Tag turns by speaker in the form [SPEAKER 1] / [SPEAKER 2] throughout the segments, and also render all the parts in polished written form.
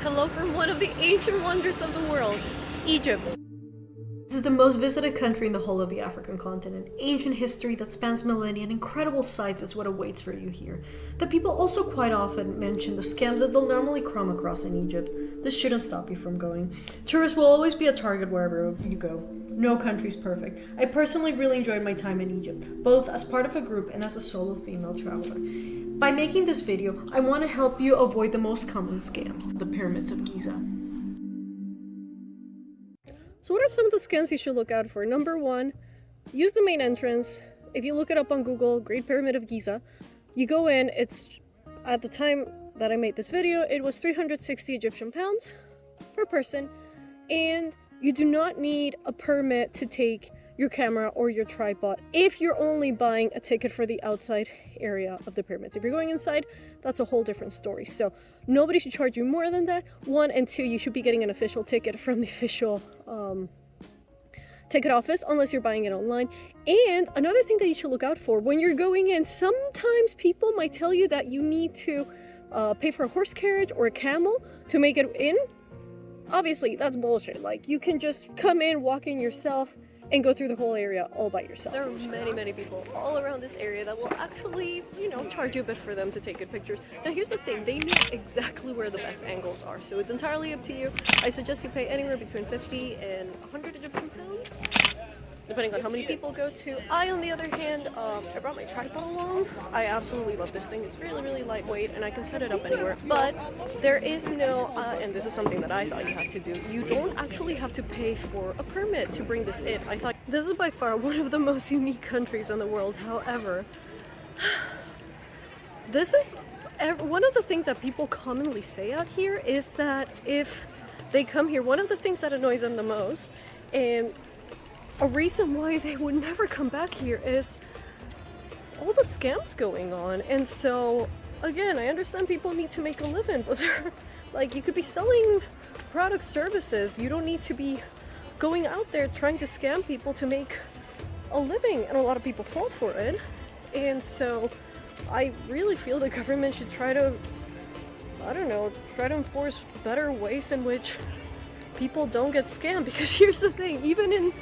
[SPEAKER 1] Hello from one of the ancient wonders of the world, Egypt.
[SPEAKER 2] This is the most visited country in the whole of the African continent. Ancient history that spans millennia and incredible sights is what awaits for you here. But people also quite often mention the scams that they'll normally come across in Egypt. This shouldn't stop you from going. Tourists will always be a target wherever you go. No country's perfect. I personally really enjoyed my time in Egypt, both as part of a group and as a solo female traveler. By making this video, I want to help you avoid the most common scams, the Pyramids of Giza.
[SPEAKER 1] So what are some of the scams you should look out for? Number one, use the main entrance. If you look it up on Google, Great Pyramid of Giza, you go in, it's, at the time that I made this video, it was 360 Egyptian pounds per person, and you do not need a permit to take your camera or your tripod if you're only buying a ticket for the outside area of the pyramids. If you're going inside, that's a whole different story. So nobody should charge you more than that. One, and two, you should be getting an official ticket from the official ticket office unless you're buying it online. And another thing that you should look out for when you're going in, sometimes people might tell you that you need to pay for a horse carriage or a camel to make it in. Obviously that's bullshit. Like, you can just come in, walk in yourself, and go through the whole area all by yourself. There are many people all around this area that will actually, charge you a bit for them to take good pictures. Now here's the thing, they know exactly where the best angles are, so it's entirely up to you. I suggest you pay anywhere between 50 and 100 Egyptian pounds, depending on how many people go to. I, on the other hand, I brought my tripod along. I absolutely love this thing. It's really lightweight and I can set it up anywhere. But there is no, and this is something that I thought you had to do, you don't actually have to pay for a permit to bring this in. I thought this is by far one of the most unique countries in the world. However, this is one of the things that people commonly say out here is that if they come here, one of the things that annoys them the most, and a reason why they would never come back here, is all the scams going on. And so again, I understand people need to make a living, but like, you could be selling product services. You don't need to be going out there trying to scam people to make a living, and a lot of people fall for it. And so I really feel the government should try to, try to enforce better ways in which people don't get scammed. Because here's the thing, even in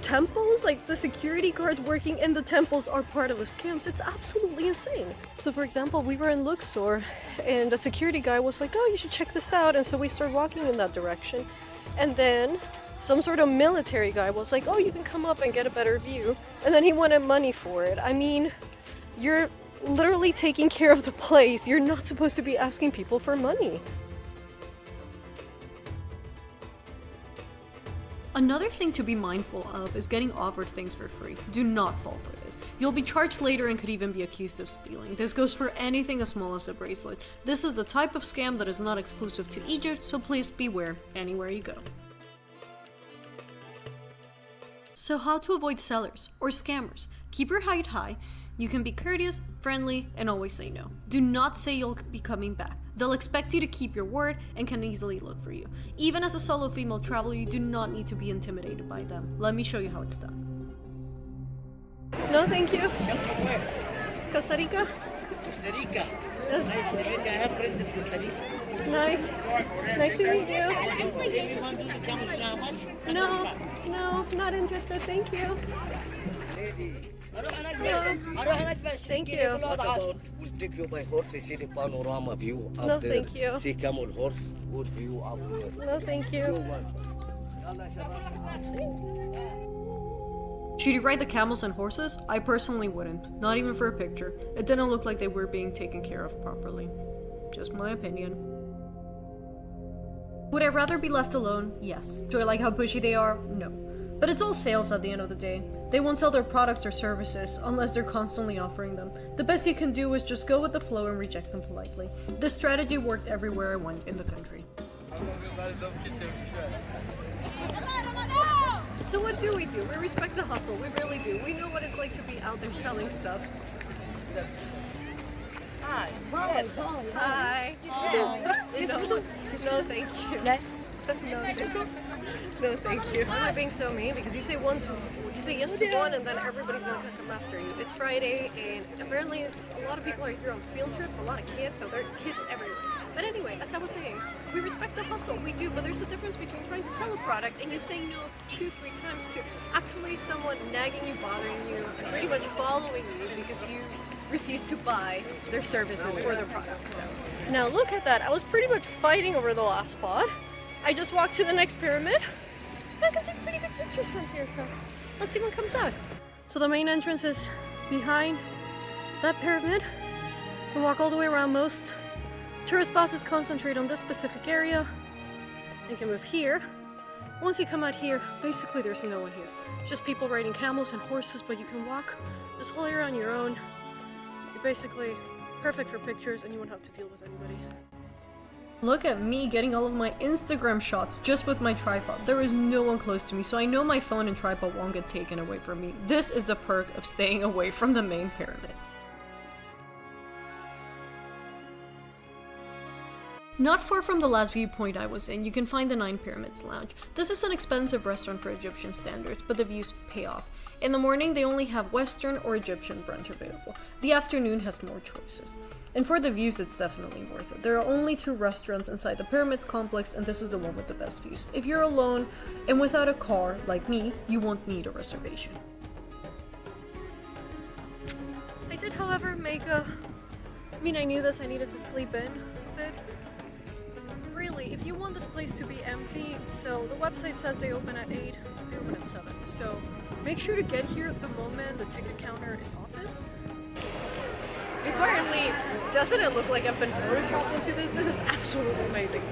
[SPEAKER 1] temples, like, the security guards working in the temples are part of the scams. It's absolutely insane. So for example, we were in Luxor and the security guy was like, oh, you should check this out. And so we started walking in that direction, and then some sort of military guy was like, oh, you can come up and get a better view. And then he wanted money for it. I mean, you're literally taking care of the place. You're not supposed to be asking people for money.
[SPEAKER 2] Another thing to be mindful of is getting offered things for free. Do not fall for this. You'll be charged later and could even be accused of stealing. This goes for anything as small as a bracelet. This is the type of scam that is not exclusive to Egypt, so please beware anywhere you go. So how to avoid sellers or scammers? Keep your height high. You can be courteous, friendly, and always say no. Do not say you'll be coming back. They'll expect you to keep your word and can easily look for you. Even as a solo female traveler, you do not need to be intimidated by them. Let me show you how it's done.
[SPEAKER 1] No, thank you. Costa Rica?
[SPEAKER 3] Costa Rica.
[SPEAKER 1] Yes.
[SPEAKER 3] Nice to meet you. I have friends in Costa Rica.
[SPEAKER 1] Nice. Nice to meet you.
[SPEAKER 3] If you want to do the camel, you know how much?
[SPEAKER 1] No, not interested. Thank you. Thank you.
[SPEAKER 3] What about we'll take you by horse, see the panorama view up
[SPEAKER 1] No,
[SPEAKER 3] there.
[SPEAKER 1] thank you.
[SPEAKER 3] See camel horse, good view up there.
[SPEAKER 1] No, thank you.
[SPEAKER 2] Should you ride the camels and horses? I personally wouldn't. Not even for a picture. It didn't look like they were being taken care of properly. Just my opinion. Would I rather be left alone? Yes. Do I like how pushy they are? No. But it's all sales at the end of the day. They won't sell their products or services unless they're constantly offering them. The best you can do is just go with the flow and reject them politely. This strategy worked everywhere I went in the country.
[SPEAKER 1] So what do? We respect the hustle. We really do. We know what it's like to be out there selling stuff. Hi. Yes. Hi. No, thank you. No, thank you. You're being so mean because you say yes to one and then everybody's gonna come after you. It's Friday and apparently a lot of people are here on field trips, a lot of kids, so there are kids everywhere. But anyway, as I was saying, we respect the hustle, we do, but there's a difference between trying to sell a product and you saying no 2-3 times to actually someone nagging you, bothering you, and pretty much following you because you refuse to buy their services or their products. So now look at that. I was pretty much fighting over the last spot. I just walked to the next pyramid. I can take pretty good pictures from here, so let's see what comes out. So the main entrance is behind that pyramid. You can walk all the way around. Most tourist buses concentrate on this specific area. You can move here. Once you come out here, basically there's no one here. Just people riding camels and horses, but you can walk this whole area on your own. You're basically perfect for pictures and you won't have to deal with anybody.
[SPEAKER 2] Look at me getting all of my Instagram shots just with my tripod. There is no one close to me, so I know my phone and tripod won't get taken away from me. This is the perk of staying away from the main pyramid. Not far from the last viewpoint I was in, you can find the 9 Pyramids Lounge. This is an expensive restaurant for Egyptian standards, but the views pay off. In the morning, they only have Western or Egyptian brunch available. The afternoon has more choices. And for the views, it's definitely worth it. There are only 2 restaurants inside the Pyramids complex, and this is the one with the best views. If you're alone and without a car, like me, you won't need a reservation.
[SPEAKER 1] I did, however, I knew this, I needed to sleep in a bit. Really, if you want this place to be empty, so the website says they open at 8, they open at 7. So make sure to get here the moment the ticket counter is office. Before I leave, doesn't it look like I've been photoshopped into this? This is absolutely amazing.